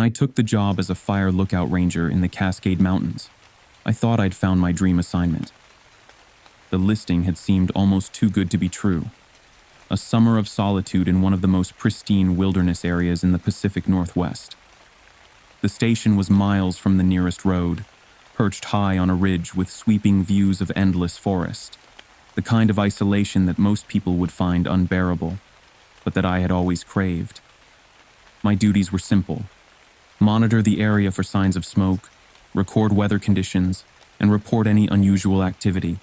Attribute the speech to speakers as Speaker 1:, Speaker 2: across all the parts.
Speaker 1: I took the job as a fire lookout ranger in the Cascade Mountains, I thought I'd found my dream assignment. The listing had seemed almost too good to be true. A summer of solitude in one of the most pristine wilderness areas in the Pacific Northwest. The station was miles from the nearest road, perched high on a ridge with sweeping views of endless forest, the kind of isolation that most people would find unbearable, but that I had always craved. My duties were simple: monitor the area for signs of smoke, record weather conditions, and report any unusual activity.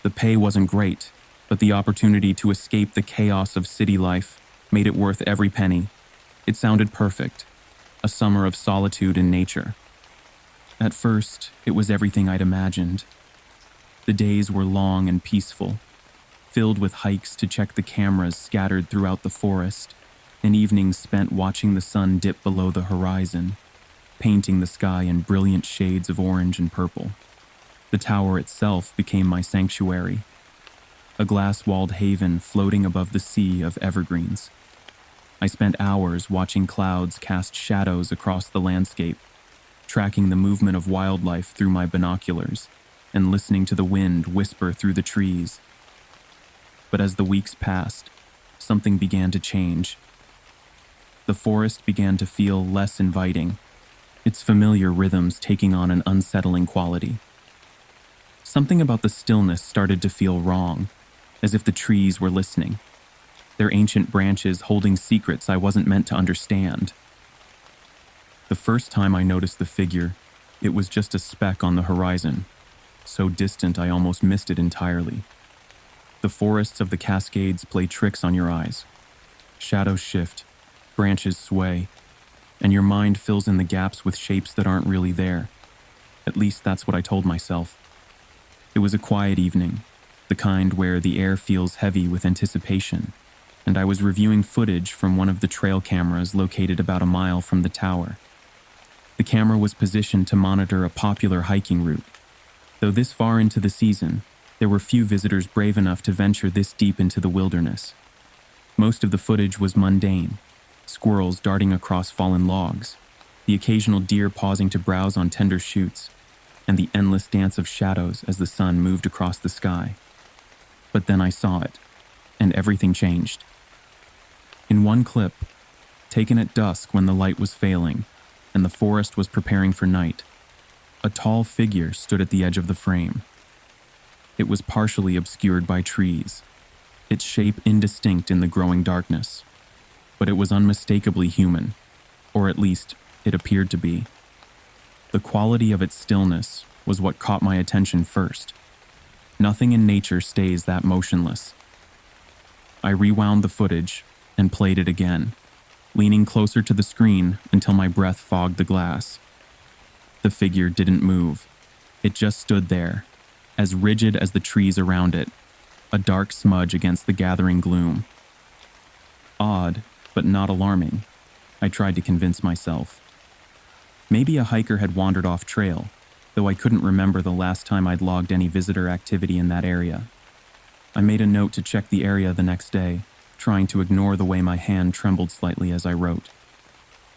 Speaker 1: The pay wasn't great, but the opportunity to escape the chaos of city life made it worth every penny. It sounded perfect, a summer of solitude in nature. At first, it was everything I'd imagined. The days were long and peaceful, filled with hikes to check the cameras scattered throughout the forest, and evenings spent watching the sun dip below the horizon, painting the sky in brilliant shades of orange and purple. The tower itself became my sanctuary, a glass-walled haven floating above the sea of evergreens. I spent hours watching clouds cast shadows across the landscape, tracking the movement of wildlife through my binoculars, and listening to the wind whisper through the trees. But as the weeks passed, something began to change. The forest began to feel less inviting, its familiar rhythms taking on an unsettling quality. Something about the stillness started to feel wrong, as if the trees were listening, their ancient branches holding secrets I wasn't meant to understand. The first time I noticed the figure, it was just a speck on the horizon, so distant I almost missed it entirely. The forests of the Cascades play tricks on your eyes. Shadows shift, branches sway, and your mind fills in the gaps with shapes that aren't really there. At least that's what I told myself. It was a quiet evening, the kind where the air feels heavy with anticipation, and I was reviewing footage from one of the trail cameras located about a mile from the tower. The camera was positioned to monitor a popular hiking route. Though this far into the season, there were few visitors brave enough to venture this deep into the wilderness. Most of the footage was mundane: squirrels darting across fallen logs, the occasional deer pausing to browse on tender shoots, and the endless dance of shadows as the sun moved across the sky. But then I saw it, and everything changed. In one clip, taken at dusk when the light was failing and the forest was preparing for night, a tall figure stood at the edge of the frame. It was partially obscured by trees, its shape indistinct in the growing darkness, but it was unmistakably human, or at least it appeared to be. The quality of its stillness was what caught my attention first. Nothing in nature stays that motionless. I rewound the footage and played it again, leaning closer to the screen until my breath fogged the glass. The figure didn't move. It just stood there, as rigid as the trees around it, a dark smudge against the gathering gloom. Odd, but not alarming, I tried to convince myself. Maybe a hiker had wandered off trail, though I couldn't remember the last time I'd logged any visitor activity in that area. I made a note to check the area the next day, trying to ignore the way my hand trembled slightly as I wrote.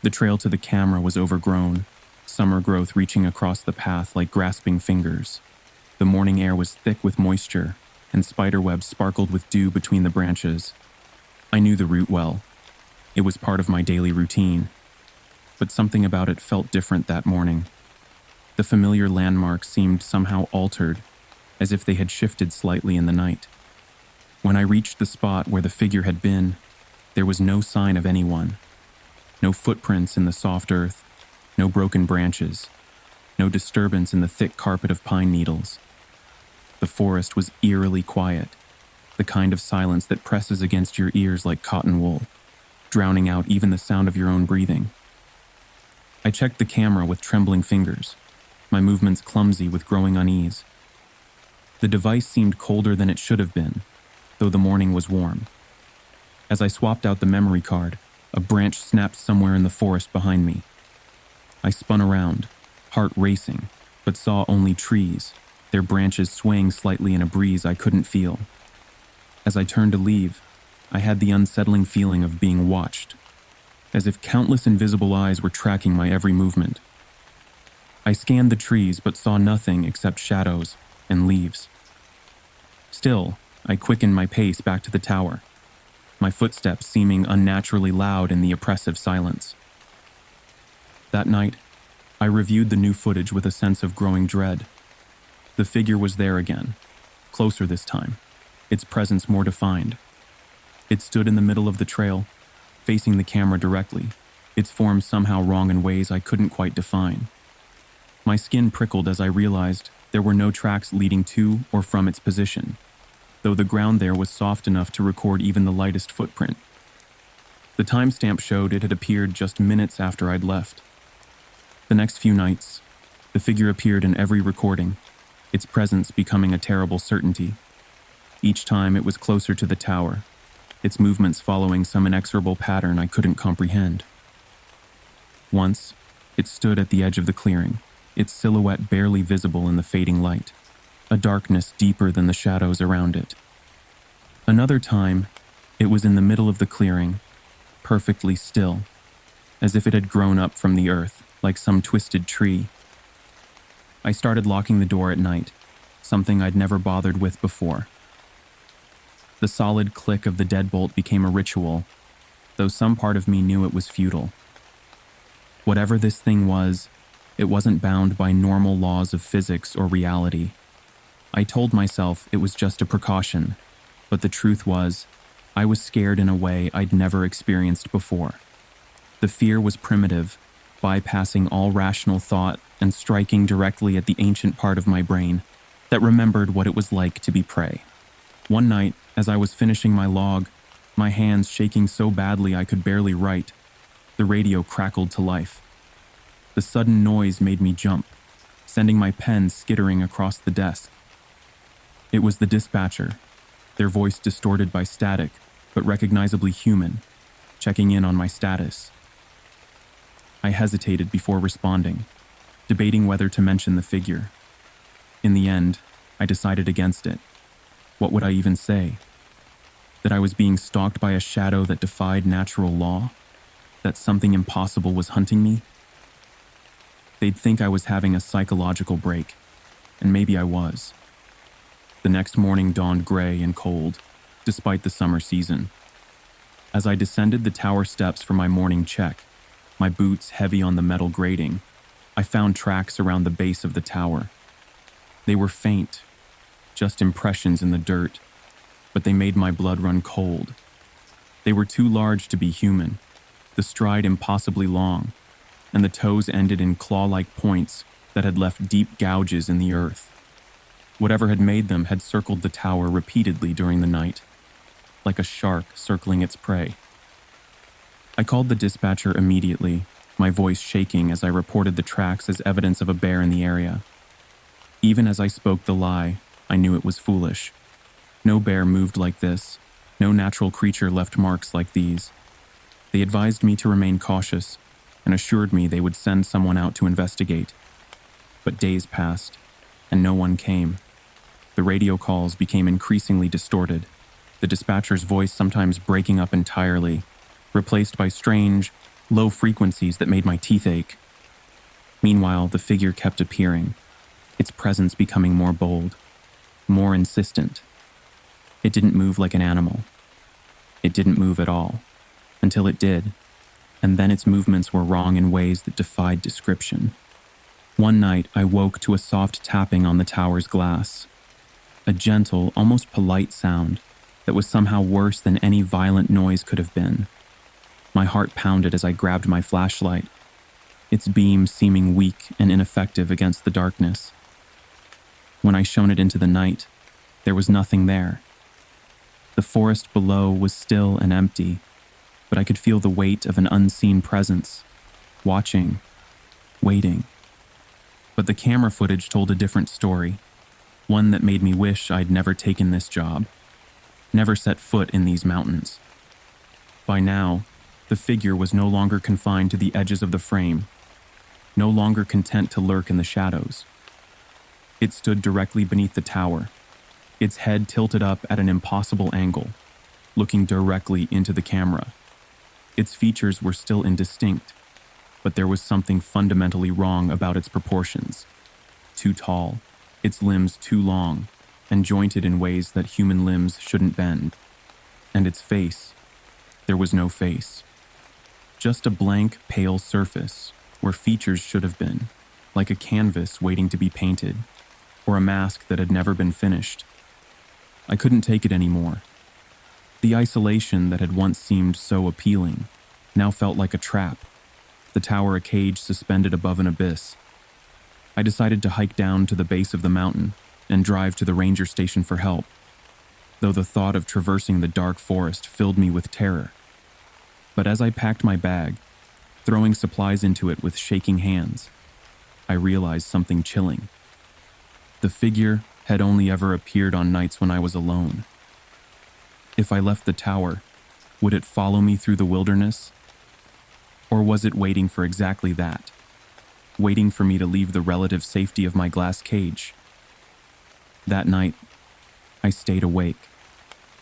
Speaker 1: The trail to the camera was overgrown, summer growth reaching across the path like grasping fingers. The morning air was thick with moisture, and spiderwebs sparkled with dew between the branches. I knew the route well. It was part of my daily routine. But something about it felt different that morning. The familiar landmarks seemed somehow altered, as if they had shifted slightly in the night. When I reached the spot where the figure had been, there was no sign of anyone. No footprints in the soft earth, no broken branches, no disturbance in the thick carpet of pine needles. The forest was eerily quiet, the kind of silence that presses against your ears like cotton wool, drowning out even the sound of your own breathing. I checked the camera with trembling fingers, my movements clumsy with growing unease. The device seemed colder than it should have been, though the morning was warm. As I swapped out the memory card, a branch snapped somewhere in the forest behind me. I spun around, heart racing, but saw only trees, their branches swaying slightly in a breeze I couldn't feel. As I turned to leave, I had the unsettling feeling of being watched. as if countless invisible eyes were tracking my every movement. I scanned the trees but saw nothing except shadows and leaves. Still, I quickened my pace back to the tower, my footsteps seeming unnaturally loud in the oppressive silence. That night, I reviewed the new footage with a sense of growing dread. The figure was there again, closer this time, its presence more defined. It stood in the middle of the trail, facing the camera directly, its form somehow wrong in ways I couldn't quite define. My skin prickled as I realized there were no tracks leading to or from its position, though the ground there was soft enough to record even the lightest footprint. The timestamp showed it had appeared just minutes after I'd left. The next few nights, the figure appeared in every recording, its presence becoming a terrible certainty. Each time it was closer to the tower, its movements following some inexorable pattern I couldn't comprehend. Once, it stood at the edge of the clearing, its silhouette barely visible in the fading light, a darkness deeper than the shadows around it. Another time, it was in the middle of the clearing, perfectly still, as if it had grown up from the earth, like some twisted tree. I started locking the door at night, something I'd never bothered with before. The solid click of the deadbolt became a ritual, though some part of me knew it was futile. Whatever this thing was, it wasn't bound by normal laws of physics or reality. I told myself it was just a precaution, but the truth was, I was scared in a way I'd never experienced before. The fear was primitive, bypassing all rational thought and striking directly at the ancient part of my brain that remembered what it was like to be prey. One night, as I was finishing my log, my hands shaking so badly I could barely write, the radio crackled to life. The sudden noise made me jump, sending my pen skittering across the desk. It was the dispatcher, their voice distorted by static, but recognizably human, checking in on my status. I hesitated before responding, debating whether to mention the figure. In the end, I decided against it. What would I even say? That I was being stalked by a shadow that defied natural law? That something impossible was hunting me? They'd think I was having a psychological break, and maybe I was. The next morning dawned gray and cold, despite the summer season. As I descended the tower steps for my morning check, my boots heavy on the metal grating, I found tracks around the base of the tower. They were faint, just impressions in the dirt, but they made my blood run cold. They were too large to be human, the stride impossibly long, and the toes ended in claw-like points that had left deep gouges in the earth. Whatever had made them had circled the tower repeatedly during the night, like a shark circling its prey. I called the dispatcher immediately, my voice shaking as I reported the tracks as evidence of a bear in the area. Even as I spoke the lie, I knew it was foolish. No bear moved like this. No natural creature left marks like these. They advised me to remain cautious and assured me they would send someone out to investigate. But days passed, and no one came. The radio calls became increasingly distorted, the dispatcher's voice sometimes breaking up entirely, replaced by strange, low frequencies that made my teeth ache. Meanwhile, the figure kept appearing, its presence becoming more bold, more insistent. It didn't move like an animal. It didn't move at all, until it did, and then its movements were wrong in ways that defied description. One night, I woke to a soft tapping on the tower's glass, a gentle, almost polite sound that was somehow worse than any violent noise could have been. My heart pounded as I grabbed my flashlight, its beam seeming weak and ineffective against the darkness. When I shone it into the night, there was nothing there. The forest below was still and empty, but I could feel the weight of an unseen presence, watching, waiting. But the camera footage told a different story, one that made me wish I'd never taken this job, never set foot in these mountains. By now, the figure was no longer confined to the edges of the frame, no longer content to lurk in the shadows. It stood directly beneath the tower, its head tilted up at an impossible angle, looking directly into the camera. Its features were still indistinct, but there was something fundamentally wrong about its proportions. Too tall, its limbs too long, and jointed in ways that human limbs shouldn't bend. And its face, there was no face. Just a blank, pale surface where features should have been, like a canvas waiting to be painted, or a mask that had never been finished. I couldn't take it anymore. The isolation that had once seemed so appealing now felt like a trap, the tower a cage suspended above an abyss. I decided to hike down to the base of the mountain and drive to the ranger station for help, though the thought of traversing the dark forest filled me with terror. But as I packed my bag, throwing supplies into it with shaking hands, I realized something chilling. The figure had only ever appeared on nights when I was alone. If I left the tower, would it follow me through the wilderness? Or was it waiting for exactly that? Waiting for me to leave the relative safety of my glass cage? That night, I stayed awake,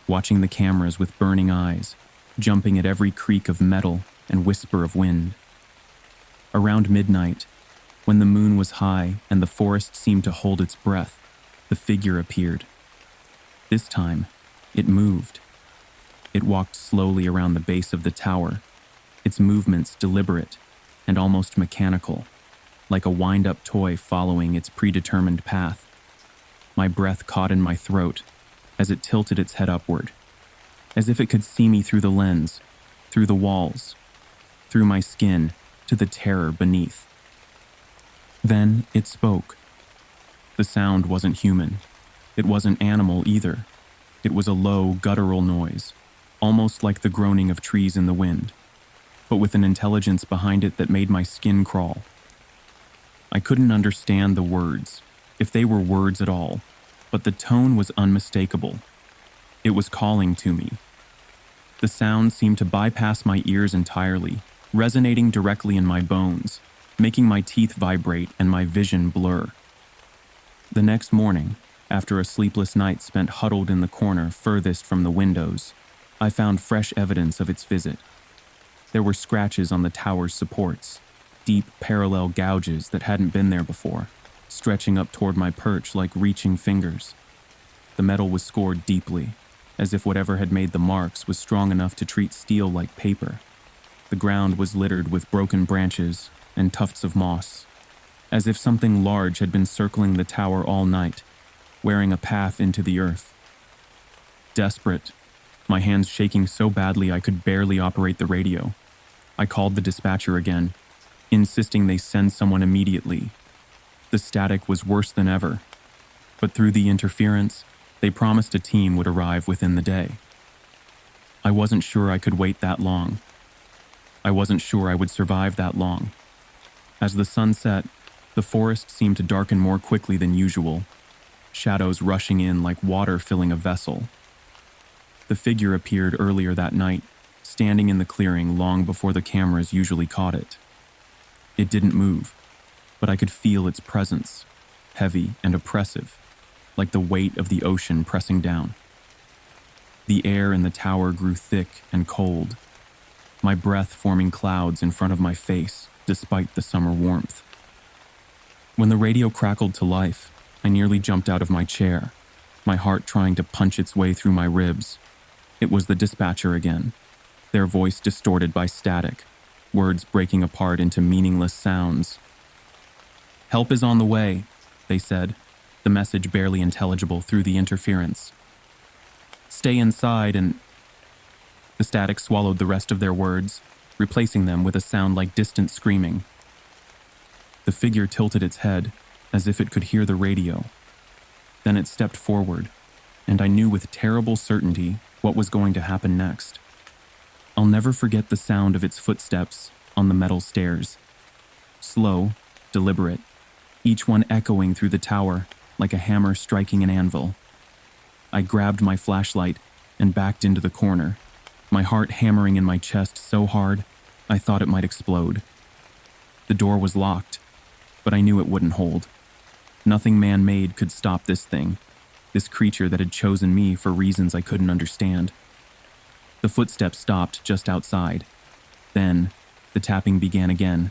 Speaker 1: watching the cameras with burning eyes, jumping at every creak of metal and whisper of wind. Around midnight, when the moon was high and the forest seemed to hold its breath, the figure appeared. This time, it moved. It walked slowly around the base of the tower, its movements deliberate and almost mechanical, like a wind-up toy following its predetermined path. My breath caught in my throat as it tilted its head upward, as if it could see me through the lens, through the walls, through my skin, to the terror beneath. Then it spoke. The sound wasn't human. It wasn't animal either. It was a low, guttural noise, almost like the groaning of trees in the wind, but with an intelligence behind it that made my skin crawl. I couldn't understand the words, if they were words at all, but the tone was unmistakable. It was calling to me. The sound seemed to bypass my ears entirely, resonating directly in my bones, making my teeth vibrate and my vision blur. The next morning, after a sleepless night spent huddled in the corner furthest from the windows, I found fresh evidence of its visit. There were scratches on the tower's supports, deep parallel gouges that hadn't been there before, stretching up toward my perch like reaching fingers. The metal was scored deeply, as if whatever had made the marks was strong enough to treat steel like paper. The ground was littered with broken branches and tufts of moss, as if something large had been circling the tower all night, wearing a path into the earth. Desperate, my hands shaking so badly I could barely operate the radio, I called the dispatcher again, insisting they send someone immediately. The static was worse than ever, but through the interference, they promised a team would arrive within the day. I wasn't sure I could wait that long. I wasn't sure I would survive that long. As the sun set, the forest seemed to darken more quickly than usual, shadows rushing in like water filling a vessel. The figure appeared earlier that night, standing in the clearing long before the cameras usually caught it. It didn't move, but I could feel its presence, heavy and oppressive, like the weight of the ocean pressing down. The air in the tower grew thick and cold, my breath forming clouds in front of my face despite the summer warmth. When the radio crackled to life, I nearly jumped out of my chair, my heart trying to punch its way through my ribs. It was the dispatcher again, their voice distorted by static, words breaking apart into meaningless sounds. "Help is on the way," they said, the message barely intelligible through the interference. "Stay inside and—" The static swallowed the rest of their words, replacing them with a sound like distant screaming. The figure tilted its head, as if it could hear the radio. Then it stepped forward, and I knew with terrible certainty what was going to happen next. I'll never forget the sound of its footsteps on the metal stairs. Slow, deliberate, each one echoing through the tower like a hammer striking an anvil. I grabbed my flashlight and backed into the corner, my heart hammering in my chest so hard I thought it might explode. The door was locked, but I knew it wouldn't hold. Nothing man-made could stop this thing, this creature that had chosen me for reasons I couldn't understand. The footsteps stopped just outside, Then, the tapping began again,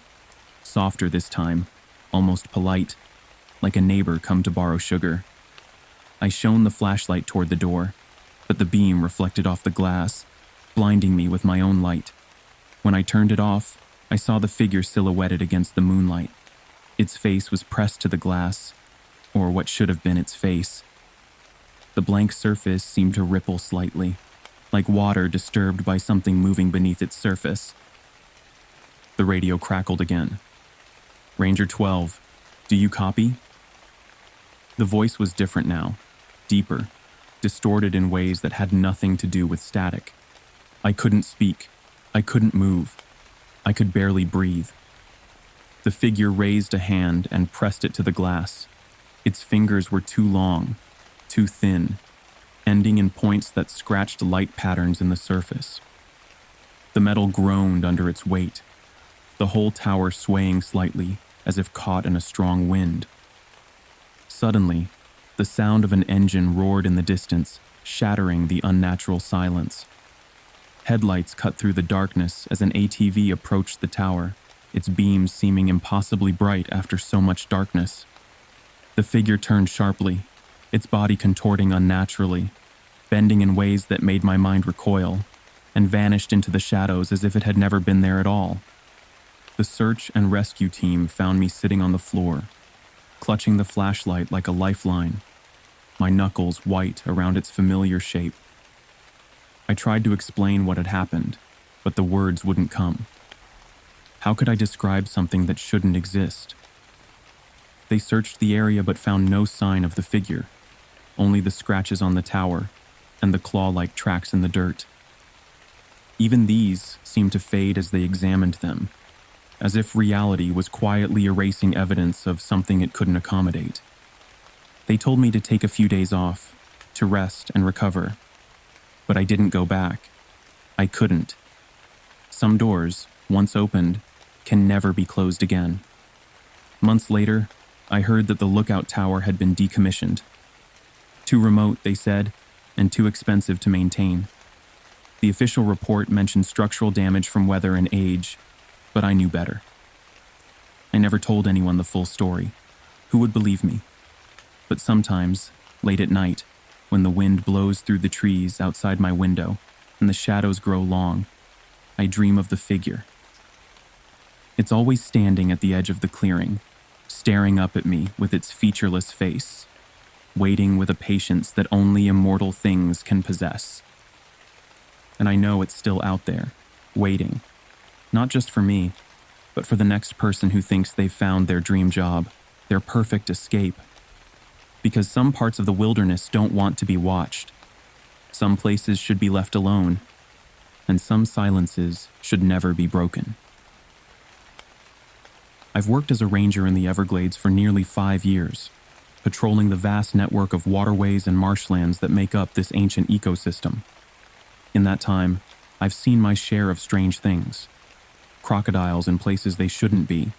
Speaker 1: softer this time, almost polite, like a neighbor come to borrow sugar. I shone the flashlight toward the door, but the beam reflected off the glass, blinding me with my own light. When I turned it off, I saw the figure silhouetted against the moonlight. Its face was pressed to the glass, or what should have been its face. The blank surface seemed to ripple slightly, like water disturbed by something moving beneath its surface. The radio crackled again. "Ranger 12, do you copy?" The voice was different now, deeper, distorted in ways that had nothing to do with static. I couldn't speak. I couldn't move. I could barely breathe. The figure raised a hand and pressed it to the glass. Its fingers were too long, too thin, ending in points that scratched light patterns in the surface. The metal groaned under its weight, the whole tower swaying slightly as if caught in a strong wind. Suddenly, the sound of an engine roared in the distance, shattering the unnatural silence. Headlights cut through the darkness as an ATV approached the tower, its beams seeming impossibly bright after so much darkness. The figure turned sharply, its body contorting unnaturally, bending in ways that made my mind recoil, and vanished into the shadows as if it had never been there at all. The search and rescue team found me sitting on the floor, clutching the flashlight like a lifeline, my knuckles white around its familiar shape. I tried to explain what had happened, but the words wouldn't come. How could I describe something that shouldn't exist? They searched the area but found no sign of the figure, only the scratches on the tower and the claw-like tracks in the dirt. Even these seemed to fade as they examined them, as if reality was quietly erasing evidence of something it couldn't accommodate. They told me to take a few days off, to rest and recover, but I didn't go back. I couldn't. Some doors, once opened, can never be closed again. Months later, I heard that the lookout tower had been decommissioned. Too remote, they said, and too expensive to maintain. The official report mentioned structural damage from weather and age, but I knew better. I never told anyone the full story. Who would believe me? But sometimes, late at night, when the wind blows through the trees outside my window and the shadows grow long, I dream of the figure. It's always standing at the edge of the clearing, staring up at me with its featureless face, waiting with a patience that only immortal things can possess. And I know it's still out there, waiting, not just for me, but for the next person who thinks they've found their dream job, their perfect escape. Because some parts of the wilderness don't want to be watched. Some places should be left alone, and some silences should never be broken. I've worked as a ranger in the Everglades for nearly 5 years, patrolling the vast network of waterways and marshlands that make up this ancient ecosystem. In that time, I've seen my share of strange things. Crocodiles in places they shouldn't be,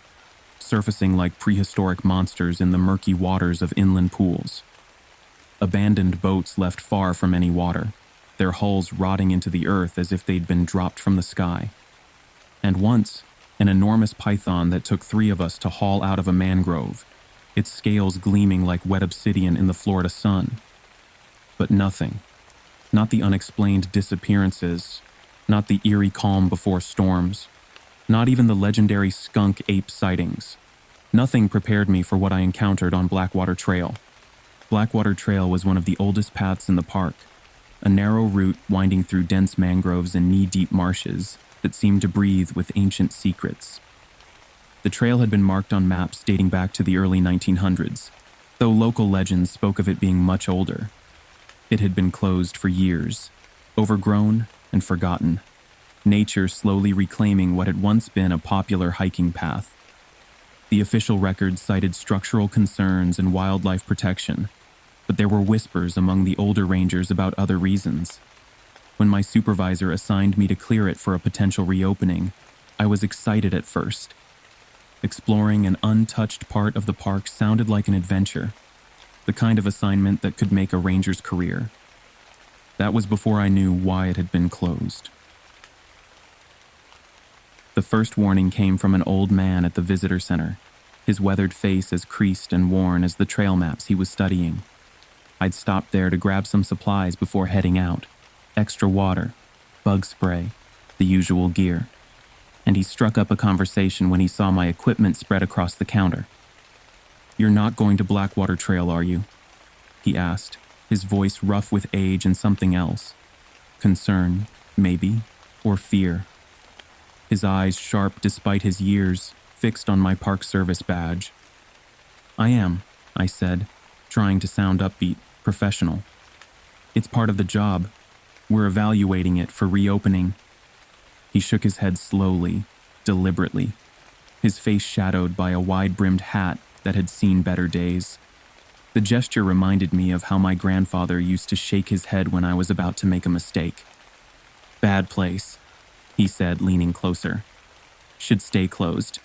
Speaker 1: surfacing like prehistoric monsters in the murky waters of inland pools. Abandoned boats left far from any water, their hulls rotting into the earth as if they'd been dropped from the sky. And once, an enormous python that took 3 of us to haul out of a mangrove, its scales gleaming like wet obsidian in the Florida sun. But nothing, not the unexplained disappearances, not the eerie calm before storms, not even the legendary skunk ape sightings. Nothing prepared me for what I encountered on Blackwater Trail. Blackwater Trail was one of the oldest paths in the park, a narrow route winding through dense mangroves and knee-deep marshes that seemed to breathe with ancient secrets. The trail had been marked on maps dating back to the early 1900s, though local legends spoke of it being much older. It had been closed for years, overgrown and forgotten, nature slowly reclaiming what had once been a popular hiking path. The official records cited structural concerns and wildlife protection, but there were whispers among the older rangers about other reasons. When my supervisor assigned me to clear it for a potential reopening, I was excited at first. Exploring an untouched part of the park sounded like an adventure, the kind of assignment that could make a ranger's career. That was before I knew why it had been closed. The first warning came from an old man at the visitor center, his weathered face as creased and worn as the trail maps he was studying. I'd stopped there to grab some supplies before heading out. Extra water, bug spray, the usual gear. And he struck up a conversation when he saw my equipment spread across the counter. "You're not going to Blackwater Trail, are you?" he asked, his voice rough with age and something else. Concern, maybe, or fear. His eyes sharp despite his years, fixed on my Park Service badge. "I am," I said, trying to sound upbeat, professional. "It's part of the job. We're evaluating it for reopening." He shook his head slowly, deliberately, his face shadowed by a wide-brimmed hat that had seen better days. The gesture reminded me of how my grandfather used to shake his head when I was about to make a mistake. "Bad place," he said, leaning closer. "Should stay closed.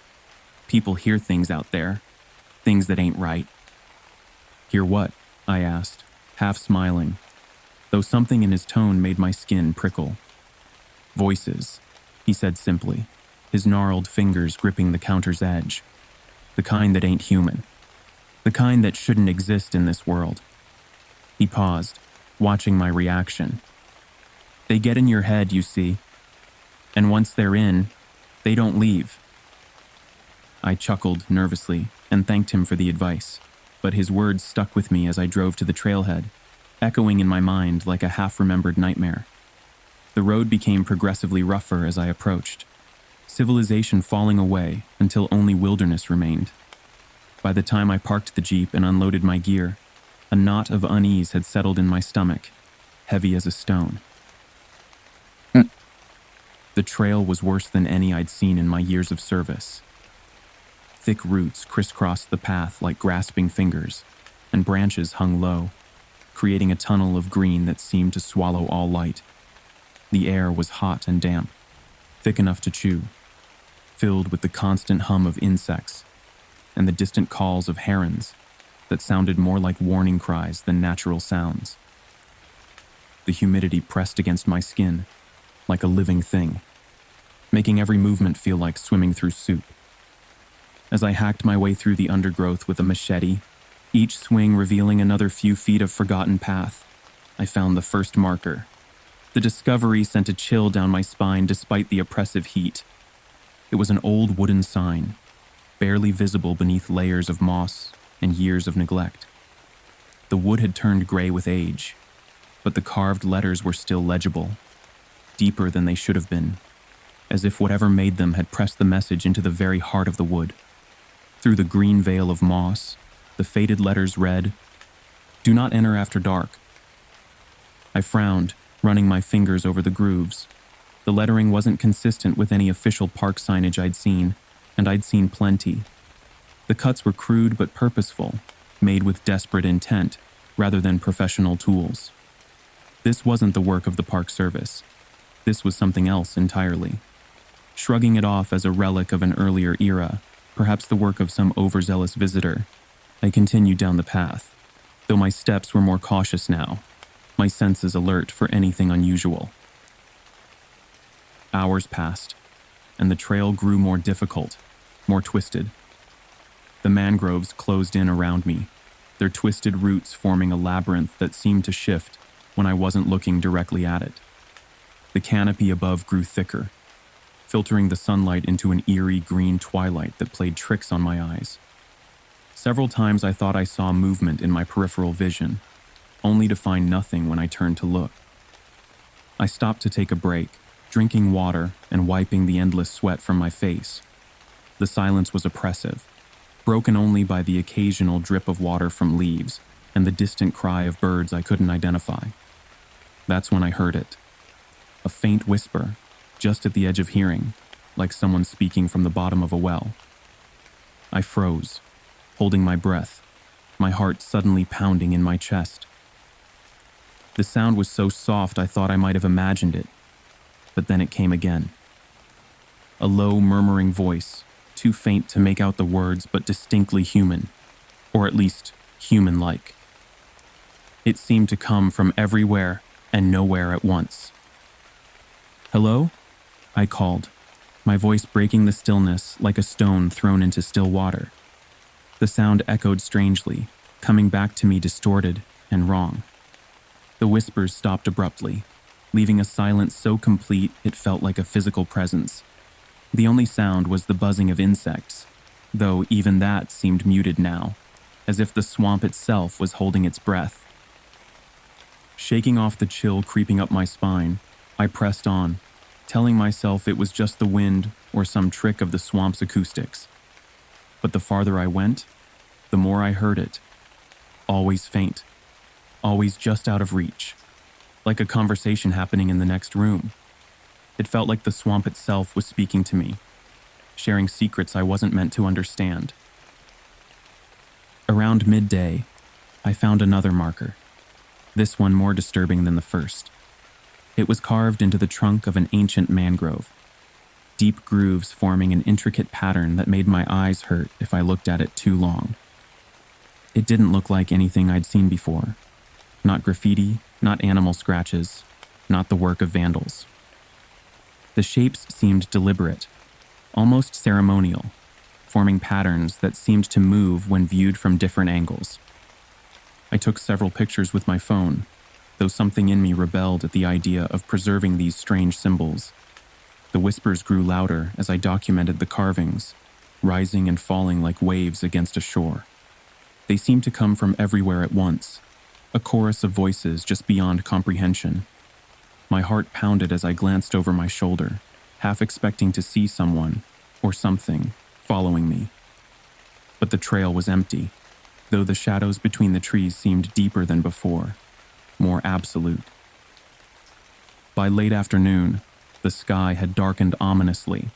Speaker 1: People hear things out there, things that ain't right." "Hear what?" I asked, half smiling, though something in his tone made my skin prickle. "Voices," he said simply, his gnarled fingers gripping the counter's edge. "The kind that ain't human. The kind that shouldn't exist in this world." He paused, watching my reaction. "They get in your head, you see. And once they're in, they don't leave." I chuckled nervously and thanked him for the advice, but his words stuck with me as I drove to the trailhead, echoing in my mind like a half-remembered nightmare. The road became progressively rougher as I approached, civilization falling away until only wilderness remained. By the time I parked the Jeep and unloaded my gear, a knot of unease had settled in my stomach, heavy as a stone. The trail was worse than any I'd seen in my years of service. Thick roots crisscrossed the path like grasping fingers, and branches hung low, creating a tunnel of green that seemed to swallow all light. The air was hot and damp, thick enough to chew, filled with the constant hum of insects and the distant calls of herons that sounded more like warning cries than natural sounds. The humidity pressed against my skin, like a living thing, making every movement feel like swimming through soup. As I hacked my way through the undergrowth with a machete, each swing revealing another few feet of forgotten path, I found the first marker. The discovery sent a chill down my spine despite the oppressive heat. It was an old wooden sign, barely visible beneath layers of moss and years of neglect. The wood had turned gray with age, but the carved letters were still legible, deeper than they should have been, as if whatever made them had pressed the message into the very heart of the wood. Through the green veil of moss, the faded letters read, "Do not enter after dark." I frowned, running my fingers over the grooves. The lettering wasn't consistent with any official park signage I'd seen, and I'd seen plenty. The cuts were crude but purposeful, made with desperate intent rather than professional tools. This wasn't the work of the Park Service. This was something else entirely. Shrugging it off as a relic of an earlier era, perhaps the work of some overzealous visitor, I continued down the path, though my steps were more cautious now, my senses alert for anything unusual. Hours passed, and the trail grew more difficult, more twisted. The mangroves closed in around me, their twisted roots forming a labyrinth that seemed to shift when I wasn't looking directly at it. The canopy above grew thicker, filtering the sunlight into an eerie green twilight that played tricks on my eyes. Several times I thought I saw movement in my peripheral vision, only to find nothing when I turned to look. I stopped to take a break, drinking water and wiping the endless sweat from my face. The silence was oppressive, broken only by the occasional drip of water from leaves and the distant cry of birds I couldn't identify. That's when I heard it. A faint whisper, just at the edge of hearing, like someone speaking from the bottom of a well. I froze, holding my breath, my heart suddenly pounding in my chest. The sound was so soft I thought I might have imagined it, but then it came again. A low, murmuring voice, too faint to make out the words but distinctly human, or at least human-like. It seemed to come from everywhere and nowhere at once. "Hello?" I called, my voice breaking the stillness like a stone thrown into still water. The sound echoed strangely, coming back to me distorted and wrong. The whispers stopped abruptly, leaving a silence so complete it felt like a physical presence. The only sound was the buzzing of insects, though even that seemed muted now, as if the swamp itself was holding its breath. Shaking off the chill creeping up my spine, I pressed on, telling myself it was just the wind or some trick of the swamp's acoustics. But the farther I went, the more I heard it. Always faint, always just out of reach, like a conversation happening in the next room. It felt like the swamp itself was speaking to me, sharing secrets I wasn't meant to understand. Around midday, I found another marker, this one more disturbing than the first. It was carved into the trunk of an ancient mangrove, deep grooves forming an intricate pattern that made my eyes hurt if I looked at it too long. It didn't look like anything I'd seen before. Not graffiti, not animal scratches, not the work of vandals. The shapes seemed deliberate, almost ceremonial, forming patterns that seemed to move when viewed from different angles. I took several pictures with my phone, though something in me rebelled at the idea of preserving these strange symbols. The whispers grew louder as I documented the carvings, rising and falling like waves against a shore. They seemed to come from everywhere at once, a chorus of voices just beyond comprehension. My heart pounded as I glanced over my shoulder, half expecting to see someone, or something, following me. But the trail was empty, though the shadows between the trees seemed deeper than before, more absolute. By late afternoon, the sky had darkened ominously.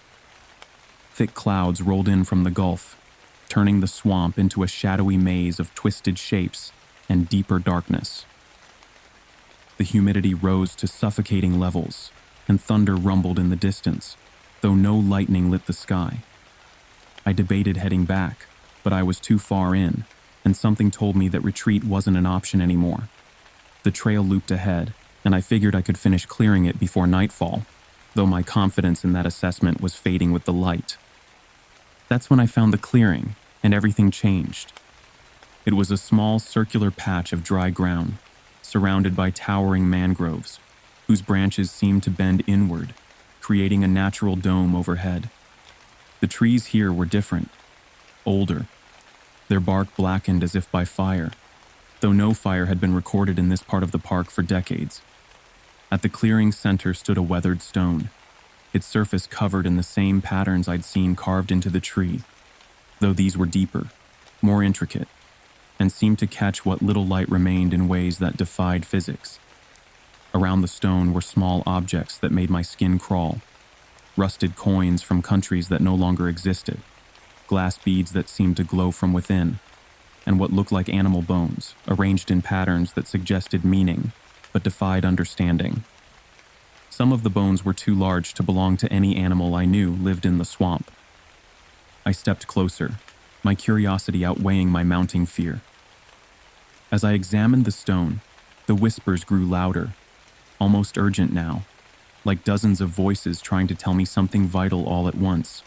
Speaker 1: Thick clouds rolled in from the gulf, turning the swamp into a shadowy maze of twisted shapes and deeper darkness. The humidity rose to suffocating levels, and thunder rumbled in the distance, though no lightning lit the sky. I debated heading back, but I was too far in, and something told me that retreat wasn't an option anymore. The trail looped ahead, and I figured I could finish clearing it before nightfall, though my confidence in that assessment was fading with the light. That's when I found the clearing, and everything changed. It was a small circular patch of dry ground, surrounded by towering mangroves, whose branches seemed to bend inward, creating a natural dome overhead. The trees here were different, older, their bark blackened as if by fire, though no fire had been recorded in this part of the park for decades. At the clearing's center stood a weathered stone, its surface covered in the same patterns I'd seen carved into the tree, though these were deeper, more intricate, and seemed to catch what little light remained in ways that defied physics. Around the stone were small objects that made my skin crawl, rusted coins from countries that no longer existed, glass beads that seemed to glow from within, and what looked like animal bones, arranged in patterns that suggested meaning, but defied understanding. Some of the bones were too large to belong to any animal I knew lived in the swamp. I stepped closer, my curiosity outweighing my mounting fear. As I examined the stone, the whispers grew louder, almost urgent now, like dozens of voices trying to tell me something vital all at once.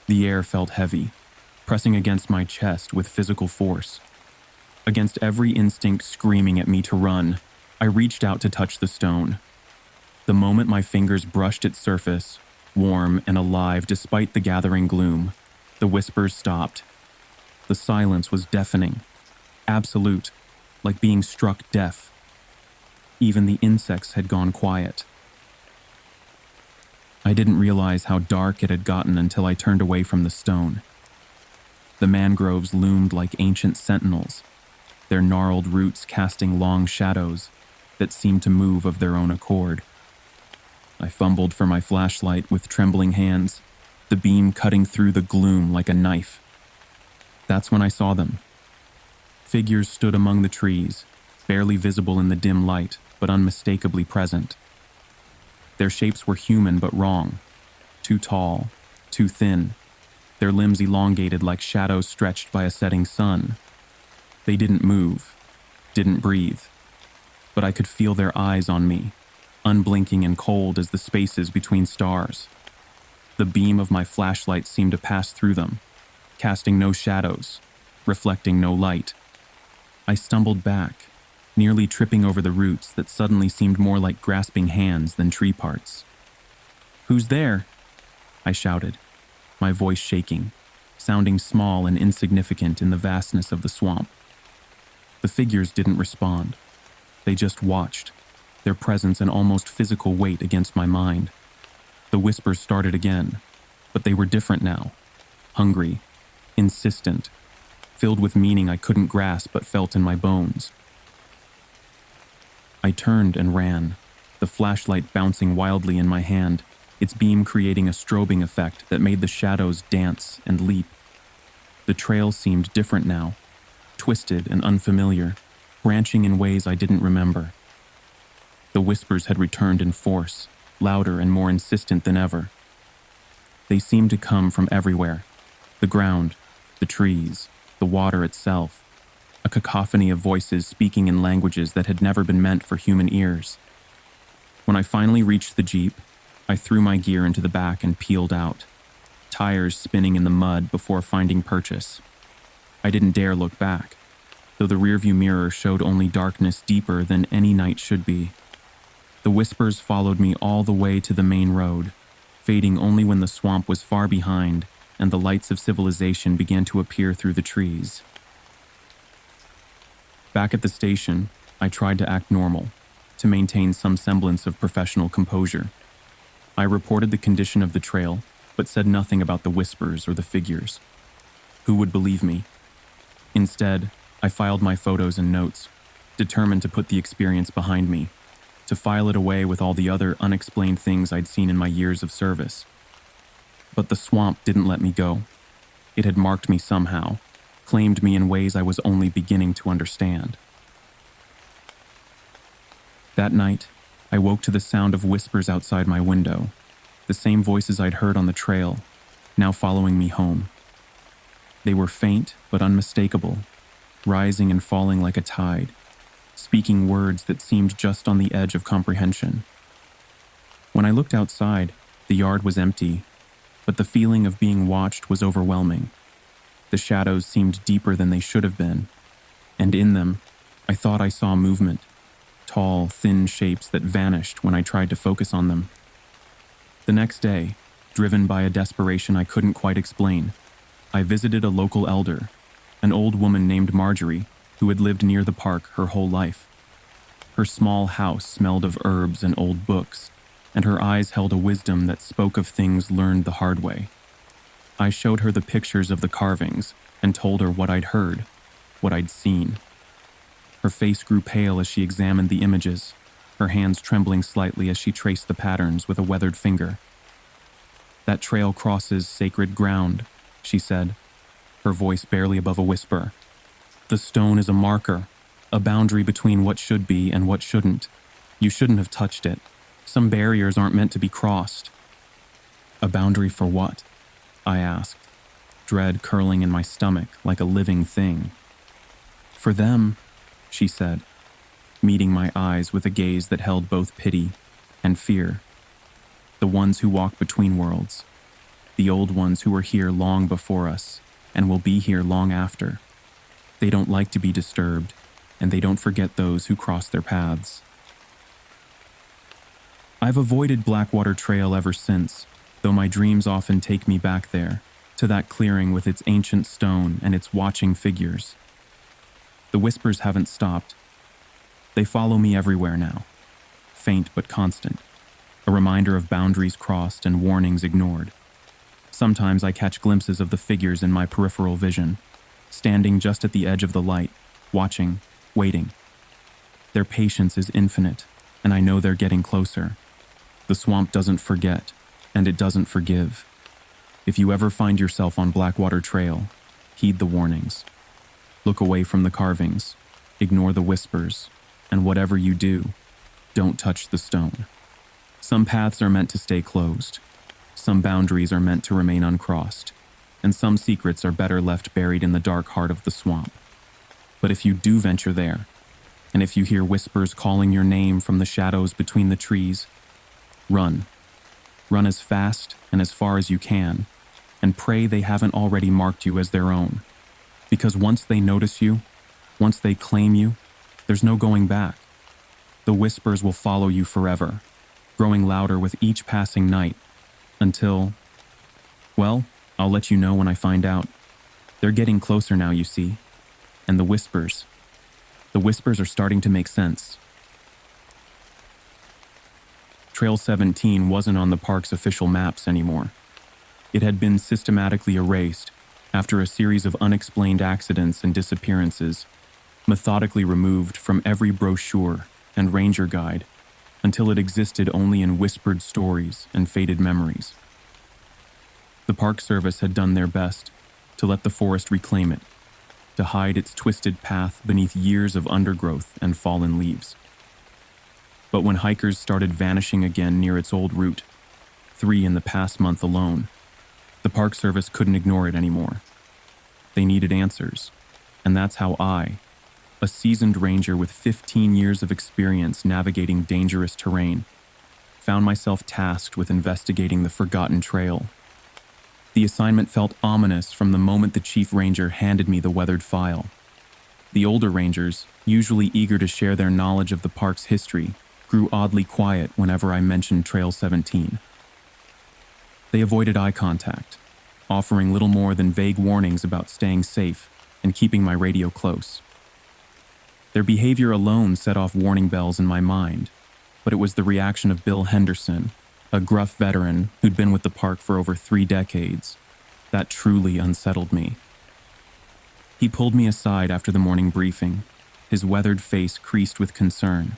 Speaker 1: The air felt heavy, pressing against my chest with physical force. Against every instinct screaming at me to run, I reached out to touch the stone. The moment my fingers brushed its surface, warm and alive despite the gathering gloom, the whispers stopped. The silence was deafening, absolute, like being struck deaf. Even the insects had gone quiet. I didn't realize how dark it had gotten until I turned away from the stone. The mangroves loomed like ancient sentinels, their gnarled roots casting long shadows that seemed to move of their own accord. I fumbled for my flashlight with trembling hands, the beam cutting through the gloom like a knife. That's when I saw them. Figures stood among the trees, barely visible in the dim light, but unmistakably present. Their shapes were human but wrong, too tall, too thin, their limbs elongated like shadows stretched by a setting sun. They didn't move, didn't breathe, but I could feel their eyes on me, unblinking and cold as the spaces between stars. The beam of my flashlight seemed to pass through them, casting no shadows, reflecting no light. I stumbled back, nearly tripping over the roots that suddenly seemed more like grasping hands than tree parts. "Who's there?" I shouted, my voice shaking, sounding small and insignificant in the vastness of the swamp. The figures didn't respond. They just watched, their presence an almost physical weight against my mind. The whispers started again, but they were different now. Hungry, insistent, filled with meaning I couldn't grasp but felt in my bones. I turned and ran, the flashlight bouncing wildly in my hand, its beam creating a strobing effect that made the shadows dance and leap. The trail seemed different now, twisted and unfamiliar, branching in ways I didn't remember. The whispers had returned in force, louder and more insistent than ever. They seemed to come from everywhere: the ground, the trees, the water itself, a cacophony of voices speaking in languages that had never been meant for human ears. When I finally reached the Jeep, I threw my gear into the back and peeled out, tires spinning in the mud before finding purchase. I didn't dare look back, though the rearview mirror showed only darkness deeper than any night should be. The whispers followed me all the way to the main road, fading only when the swamp was far behind and the lights of civilization began to appear through the trees. Back at the station, I tried to act normal, to maintain some semblance of professional composure. I reported the condition of the trail, but said nothing about the whispers or the figures. Who would believe me? Instead, I filed my photos and notes, determined to put the experience behind me, to file it away with all the other unexplained things I'd seen in my years of service. But the swamp didn't let me go. It had marked me somehow, claimed me in ways I was only beginning to understand. That night, I woke to the sound of whispers outside my window, the same voices I'd heard on the trail, now following me home. They were faint but unmistakable, rising and falling like a tide, speaking words that seemed just on the edge of comprehension. When I looked outside, the yard was empty, but the feeling of being watched was overwhelming. The shadows seemed deeper than they should have been, and in them, I thought I saw movement, tall, thin shapes that vanished when I tried to focus on them. The next day, driven by a desperation I couldn't quite explain, I visited a local elder, an old woman named Marjorie, who had lived near the park her whole life. Her small house smelled of herbs and old books, and her eyes held a wisdom that spoke of things learned the hard way. I showed her the pictures of the carvings and told her what I'd heard, what I'd seen. Her face grew pale as she examined the images, her hands trembling slightly as she traced the patterns with a weathered finger. "That trail crosses sacred ground," she said, her voice barely above a whisper. "The stone is a marker, a boundary between what should be and what shouldn't. You shouldn't have touched it. Some barriers aren't meant to be crossed." "A boundary for what?" I asked, dread curling in my stomach like a living thing. "For them," she said, meeting my eyes with a gaze that held both pity and fear. "The ones who walk between worlds, the old ones who were here long before us and will be here long after. They don't like to be disturbed, and they don't forget those who cross their paths." I've avoided Blackwater Trail ever since, though my dreams often take me back there, to that clearing with its ancient stone and its watching figures. The whispers haven't stopped. They follow me everywhere now, faint but constant, a reminder of boundaries crossed and warnings ignored. Sometimes I catch glimpses of the figures in my peripheral vision, standing just at the edge of the light, watching, waiting. Their patience is infinite, and I know they're getting closer. The swamp doesn't forget, and it doesn't forgive. If you ever find yourself on Blackwater Trail, heed the warnings. Look away from the carvings, ignore the whispers, and whatever you do, don't touch the stone. Some paths are meant to stay closed. Some boundaries are meant to remain uncrossed, and some secrets are better left buried in the dark heart of the swamp. But if you do venture there, and if you hear whispers calling your name from the shadows between the trees, run. Run as fast and as far as you can, and pray they haven't already marked you as their own. Because once they notice you, once they claim you, there's no going back. The whispers will follow you forever, growing louder with each passing night, until, well, I'll let you know when I find out. They're getting closer now, you see, and the whispers are starting to make sense. Trail 17 wasn't on the park's official maps anymore. It had been systematically erased after a series of unexplained accidents and disappearances, methodically removed from every brochure and ranger guide until it existed only in whispered stories and faded memories. The Park Service had done their best to let the forest reclaim it, to hide its twisted path beneath years of undergrowth and fallen leaves. But when hikers started vanishing again near its old route, 3 in the past month alone, the Park Service couldn't ignore it anymore. They needed answers, and that's how I, a seasoned ranger with 15 years of experience navigating dangerous terrain, found myself tasked with investigating the forgotten trail. The assignment felt ominous from the moment the chief ranger handed me the weathered file. The older rangers, usually eager to share their knowledge of the park's history, grew oddly quiet whenever I mentioned Trail 17. They avoided eye contact, offering little more than vague warnings about staying safe and keeping my radio close. Their behavior alone set off warning bells in my mind, but it was the reaction of Bill Henderson, a gruff veteran who'd been with the park for over 3 decades, that truly unsettled me. He pulled me aside after the morning briefing, his weathered face creased with concern.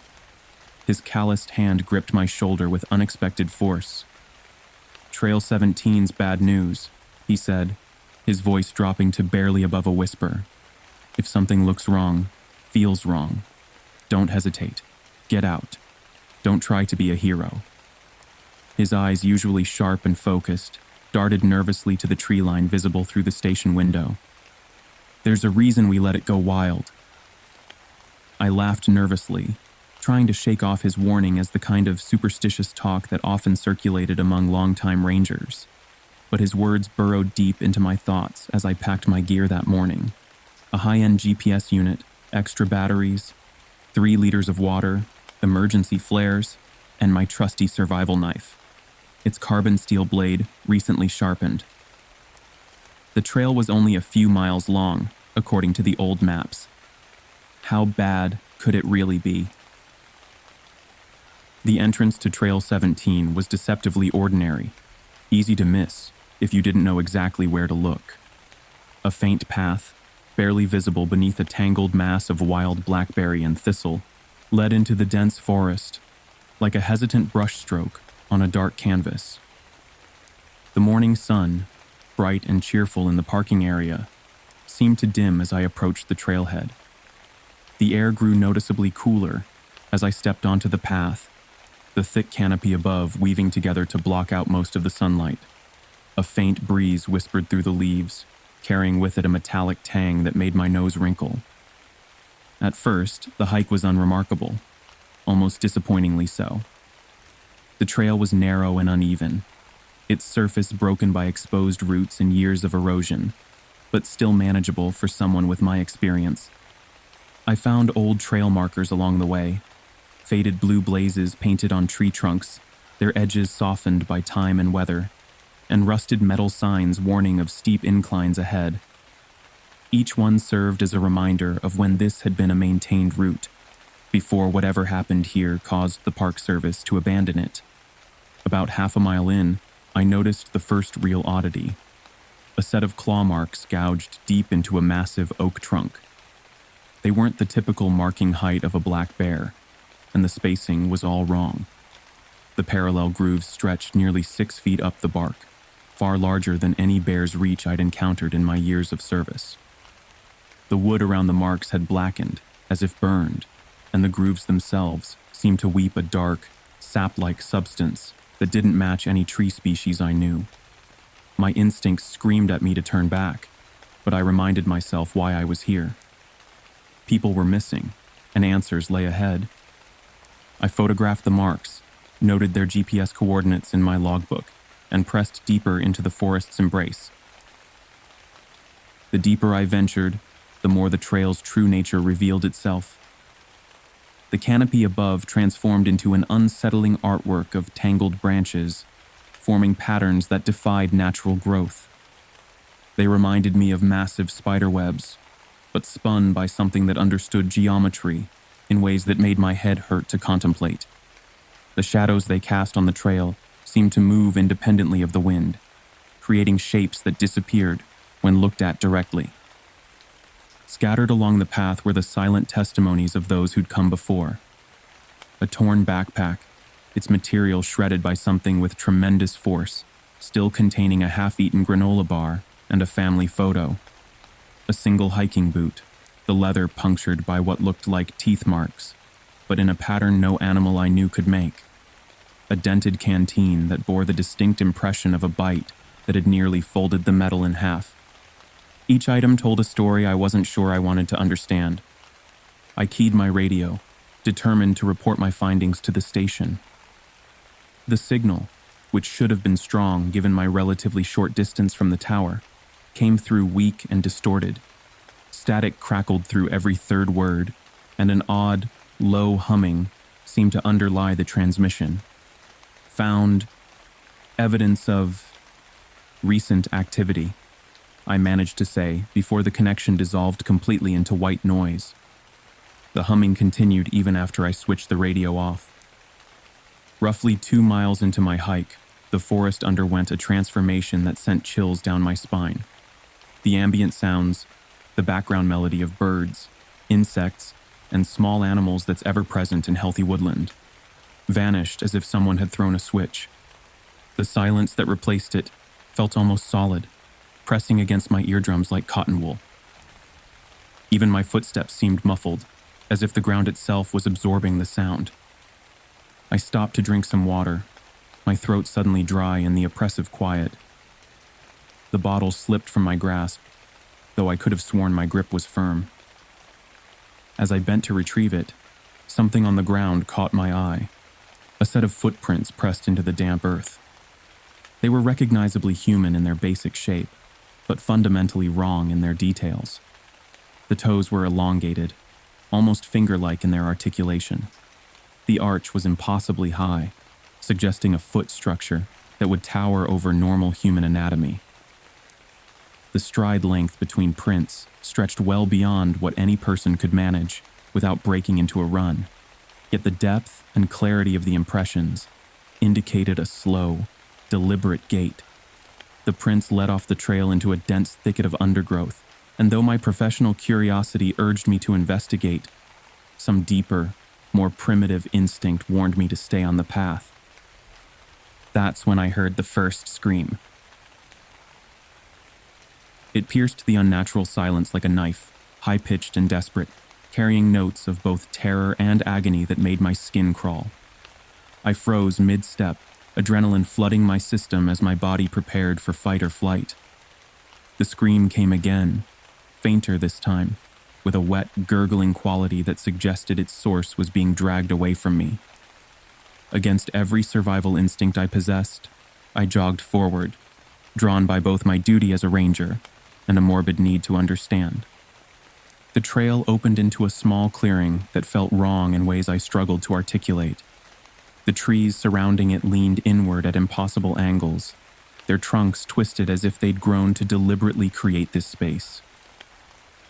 Speaker 1: His calloused hand gripped my shoulder with unexpected force. "Trail 17's bad news," he said, his voice dropping to barely above a whisper. "If something looks wrong, feels wrong, don't hesitate. Get out. Don't try to be a hero." His eyes, usually sharp and focused, darted nervously to the tree line visible through the station window. "There's a reason we let it go wild." I laughed nervously, trying to shake off his warning as the kind of superstitious talk that often circulated among longtime rangers. But his words burrowed deep into my thoughts as I packed my gear that morning. A high-end GPS unit, extra batteries, 3 liters of water, emergency flares, and my trusty survival knife, its carbon steel blade recently sharpened. The trail was only a few miles long, according to the old maps. How bad could it really be? The entrance to Trail 17 was deceptively ordinary, easy to miss if you didn't know exactly where to look. A faint path, barely visible beneath a tangled mass of wild blackberry and thistle, led into the dense forest, like a hesitant brushstroke on a dark canvas. The morning sun, bright and cheerful in the parking area, seemed to dim as I approached the trailhead. The air grew noticeably cooler as I stepped onto the path, the thick canopy above weaving together to block out most of the sunlight. A faint breeze whispered through the leaves, carrying with it a metallic tang that made my nose wrinkle. At first, the hike was unremarkable, almost disappointingly so. The trail was narrow and uneven, its surface broken by exposed roots and years of erosion, but still manageable for someone with my experience. I found old trail markers along the way, faded blue blazes painted on tree trunks, their edges softened by time and weather, and rusted metal signs warning of steep inclines ahead. Each one served as a reminder of when this had been a maintained route, before whatever happened here caused the Park Service to abandon it. About half a mile in, I noticed the first real oddity: a set of claw marks gouged deep into a massive oak trunk. They weren't the typical marking height of a black bear, and the spacing was all wrong. The parallel grooves stretched nearly 6 feet up the bark, far larger than any bear's reach I'd encountered in my years of service. The wood around the marks had blackened, as if burned, and the grooves themselves seemed to weep a dark, sap-like substance that didn't match any tree species I knew. My instincts screamed at me to turn back, but I reminded myself why I was here. People were missing, and answers lay ahead. I photographed the marks, noted their GPS coordinates in my logbook, and pressed deeper into the forest's embrace. The deeper I ventured, the more the trail's true nature revealed itself. The canopy above transformed into an unsettling artwork of tangled branches, forming patterns that defied natural growth. They reminded me of massive spiderwebs, but spun by something that understood geometry in ways that made my head hurt to contemplate. The shadows they cast on the trail seemed to move independently of the wind, creating shapes that disappeared when looked at directly. Scattered along the path were the silent testimonies of those who'd come before. A torn backpack, its material shredded by something with tremendous force, still containing a half-eaten granola bar and a family photo. A single hiking boot, the leather punctured by what looked like teeth marks, but in a pattern no animal I knew could make. A dented canteen that bore the distinct impression of a bite that had nearly folded the metal in half. Each item told a story I wasn't sure I wanted to understand. I keyed my radio, determined to report my findings to the station. The signal, which should have been strong given my relatively short distance from the tower, came through weak and distorted. Static crackled through every third word, and an odd, low humming seemed to underlie the transmission. Found evidence of recent activity, I managed to say before the connection dissolved completely into white noise. The humming continued even after I switched the radio off. Roughly 2 miles into my hike, the forest underwent a transformation that sent chills down my spine. The ambient sounds, the background melody of birds, insects, and small animals that's ever present in healthy woodland, vanished as if someone had thrown a switch. The silence that replaced it felt almost solid, pressing against my eardrums like cotton wool. Even my footsteps seemed muffled, as if the ground itself was absorbing the sound. I stopped to drink some water, my throat suddenly dry in the oppressive quiet. The bottle slipped from my grasp, though I could have sworn my grip was firm. As I bent to retrieve it, something on the ground caught my eye, a set of footprints pressed into the damp earth. They were recognizably human in their basic shape, but fundamentally wrong in their details. The toes were elongated, almost finger-like in their articulation. The arch was impossibly high, suggesting a foot structure that would tower over normal human anatomy. The stride length between prints stretched well beyond what any person could manage without breaking into a run, yet the depth and clarity of the impressions indicated a slow, deliberate gait. The prints led off the trail into a dense thicket of undergrowth, and though my professional curiosity urged me to investigate, some deeper, more primitive instinct warned me to stay on the path. That's when I heard the first scream. It pierced the unnatural silence like a knife, high-pitched and desperate, carrying notes of both terror and agony that made my skin crawl. I froze mid-step, adrenaline flooding my system as my body prepared for fight or flight. The scream came again, fainter this time, with a wet, gurgling quality that suggested its source was being dragged away from me. Against every survival instinct I possessed, I jogged forward, drawn by both my duty as a ranger and a morbid need to understand. The trail opened into a small clearing that felt wrong in ways I struggled to articulate. The trees surrounding it leaned inward at impossible angles, their trunks twisted as if they'd grown to deliberately create this space.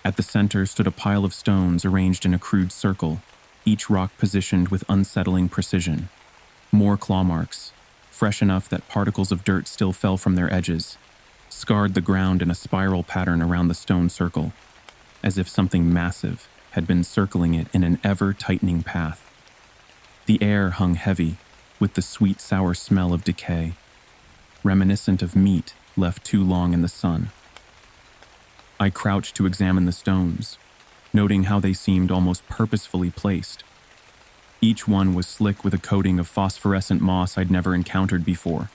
Speaker 1: At the center stood a pile of stones arranged in a crude circle, each rock positioned with unsettling precision. More claw marks, fresh enough that particles of dirt still fell from their edges, scarred the ground in a spiral pattern around the stone circle, as if something massive had been circling it in an ever-tightening path. The air hung heavy, with the sweet, sour smell of decay, reminiscent of meat left too long in the sun. I crouched to examine the stones, noting how they seemed almost purposefully placed. Each one was slick with a coating of phosphorescent moss I'd never encountered before,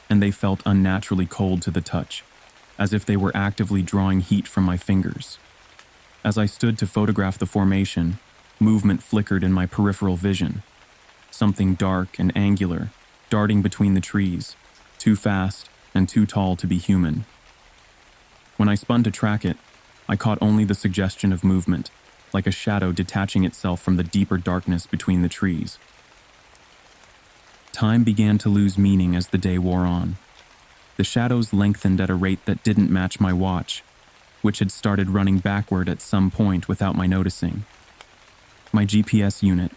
Speaker 1: and they felt unnaturally cold to the touch, as if they were actively drawing heat from my fingers. As I stood to photograph the formation, movement flickered in my peripheral vision. something dark and angular, darting between the trees, too fast and too tall to be human. When I spun to track it, I caught only the suggestion of movement, like a shadow detaching itself from the deeper darkness between the trees. Time began to lose meaning as the day wore on. The shadows lengthened at a rate that didn't match my watch, which had started running backward at some point without my noticing. My GPS unit,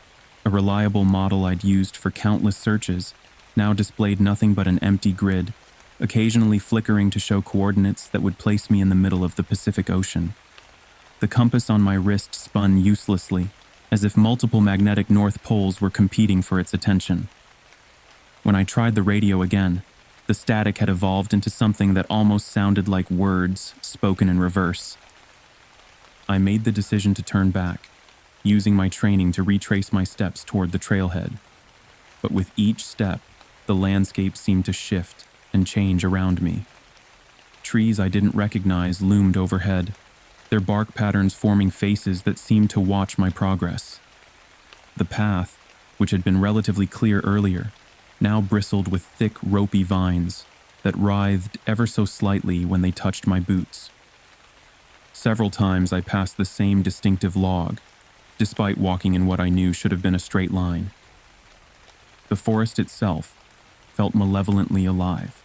Speaker 1: a reliable model I'd used for countless searches, now displayed nothing but an empty grid, occasionally flickering to show coordinates that would place me in the middle of the Pacific Ocean. The compass on my wrist spun uselessly, as if multiple magnetic north poles were competing for its attention. When I tried the radio again, the static had evolved into something that almost sounded like words spoken in reverse. I made the decision to turn back, using my training to retrace my steps toward the trailhead. But with each step, the landscape seemed to shift and change around me. Trees I didn't recognize loomed overhead, their bark patterns forming faces that seemed to watch my progress. The path, which had been relatively clear earlier, now bristled with thick, ropey vines that writhed ever so slightly when they touched my boots. Several times I passed the same distinctive log, despite walking in what I knew should have been a straight line. The forest itself felt malevolently alive,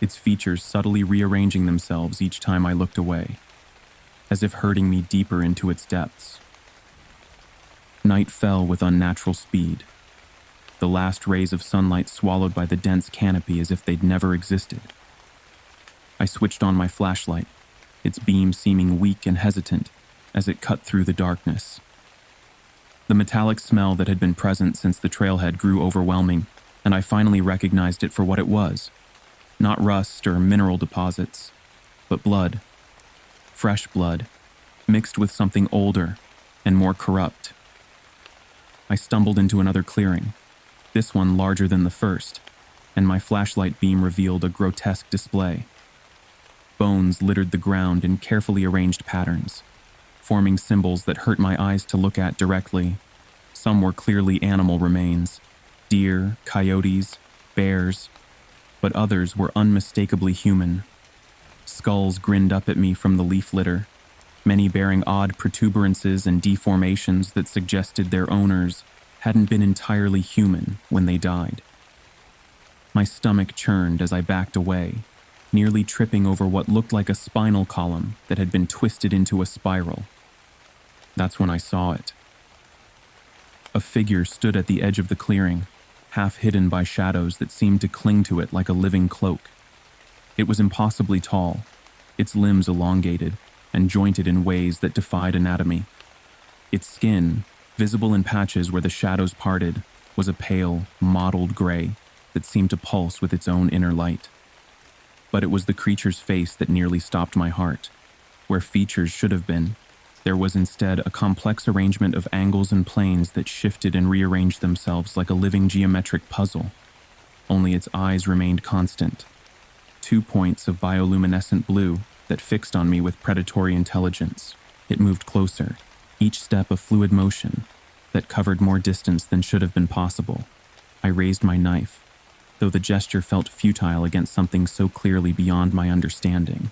Speaker 1: its features subtly rearranging themselves each time I looked away, as if herding me deeper into its depths. Night fell with unnatural speed, the last rays of sunlight swallowed by the dense canopy as if they'd never existed. I switched on my flashlight, its beam seeming weak and hesitant as it cut through the darkness. The metallic smell that had been present since the trailhead grew overwhelming, and I finally recognized it for what it was. Not rust or mineral deposits, but blood. Fresh blood, mixed with something older and more corrupt. I stumbled into another clearing, this one larger than the first, and my flashlight beam revealed a grotesque display. Bones littered the ground in carefully arranged patterns, forming symbols that hurt my eyes to look at directly. Some were clearly animal remains, deer, coyotes, bears, but others were unmistakably human. Skulls grinned up at me from the leaf litter, many bearing odd protuberances and deformations that suggested their owners hadn't been entirely human when they died. My stomach churned as I backed away, nearly tripping over what looked like a spinal column that had been twisted into a spiral. That's when I saw it. A figure stood at the edge of the clearing, half hidden by shadows that seemed to cling to it like a living cloak. It was impossibly tall, its limbs elongated and jointed in ways that defied anatomy. Its skin, visible in patches where the shadows parted, was a pale, mottled gray that seemed to pulse with its own inner light. But it was the creature's face that nearly stopped my heart. Where features should have been, there was instead a complex arrangement of angles and planes that shifted and rearranged themselves like a living geometric puzzle. Only its eyes remained constant. 2 points of bioluminescent blue that fixed on me with predatory intelligence. It moved closer, each step a fluid motion that covered more distance than should have been possible. I raised my knife, though the gesture felt futile against something so clearly beyond my understanding.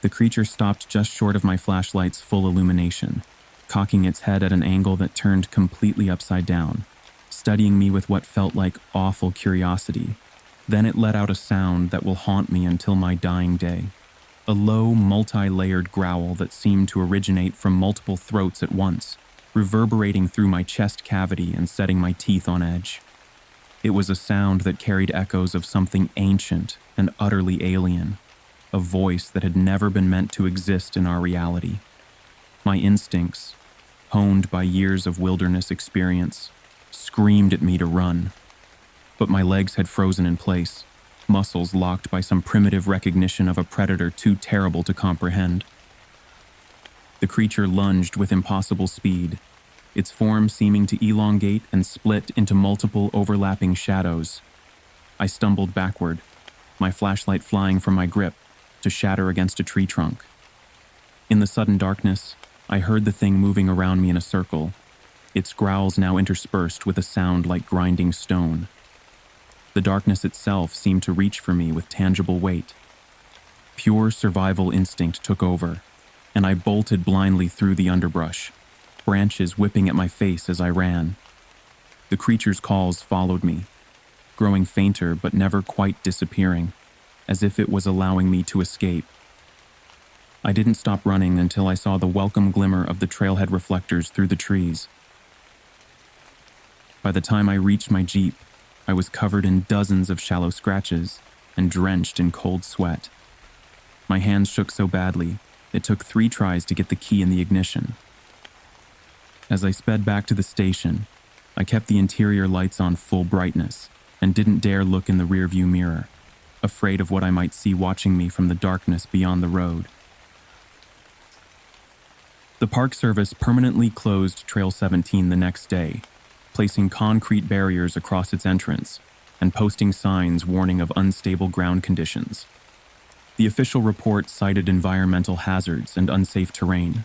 Speaker 1: The creature stopped just short of my flashlight's full illumination, cocking its head at an angle that turned completely upside down, studying me with what felt like awful curiosity. Then it let out a sound that will haunt me until my dying day. A low, multi-layered growl that seemed to originate from multiple throats at once, reverberating through my chest cavity and setting my teeth on edge. It was a sound that carried echoes of something ancient and utterly alien, a voice that had never been meant to exist in our reality. My instincts, honed by years of wilderness experience, screamed at me to run. But my legs had frozen in place, muscles locked by some primitive recognition of a predator too terrible to comprehend. The creature lunged with impossible speed, its form seeming to elongate and split into multiple overlapping shadows. I stumbled backward, my flashlight flying from my grip to shatter against a tree trunk. In the sudden darkness, I heard the thing moving around me in a circle, its growls now interspersed with a sound like grinding stone. The darkness itself seemed to reach for me with tangible weight. Pure survival instinct took over, and I bolted blindly through the underbrush, branches whipping at my face as I ran. The creature's calls followed me, growing fainter but never quite disappearing, as if it was allowing me to escape. I didn't stop running until I saw the welcome glimmer of the trailhead reflectors through the trees. By the time I reached my Jeep, I was covered in dozens of shallow scratches and drenched in cold sweat. My hands shook so badly, it took 3 tries to get the key in the ignition. As I sped back to the station, I kept the interior lights on full brightness and didn't dare look in the rearview mirror, afraid of what I might see watching me from the darkness beyond the road. The Park Service permanently closed Trail 17 the next day, placing concrete barriers across its entrance and posting signs warning of unstable ground conditions. The official report cited environmental hazards and unsafe terrain,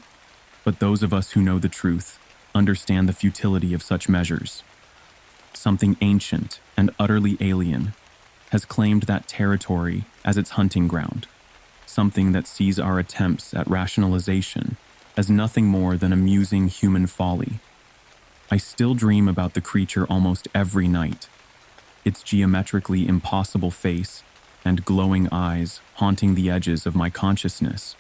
Speaker 1: but those of us who know the truth understand the futility of such measures. Something ancient and utterly alien has claimed that territory as its hunting ground, something that sees our attempts at rationalization as nothing more than amusing human folly. I still dream about the creature almost every night, its geometrically impossible face and glowing eyes haunting the edges of my consciousness.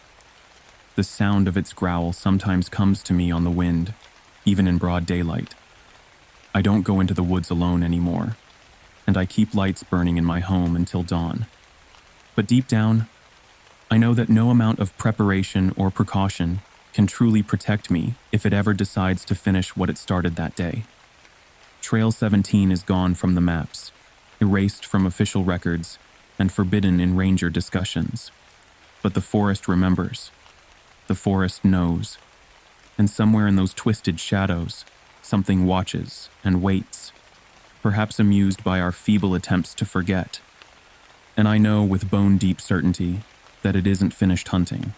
Speaker 1: The sound of its growl sometimes comes to me on the wind, even in broad daylight. I don't go into the woods alone anymore, and I keep lights burning in my home until dawn. But deep down, I know that no amount of preparation or precaution can truly protect me if it ever decides to finish what it started that day. Trail 17 is gone from the maps, erased from official records, and forbidden in ranger discussions. But the forest remembers. The forest knows. And somewhere in those twisted shadows, something watches and waits, perhaps amused by our feeble attempts to forget. And I know with bone-deep certainty that it isn't finished hunting.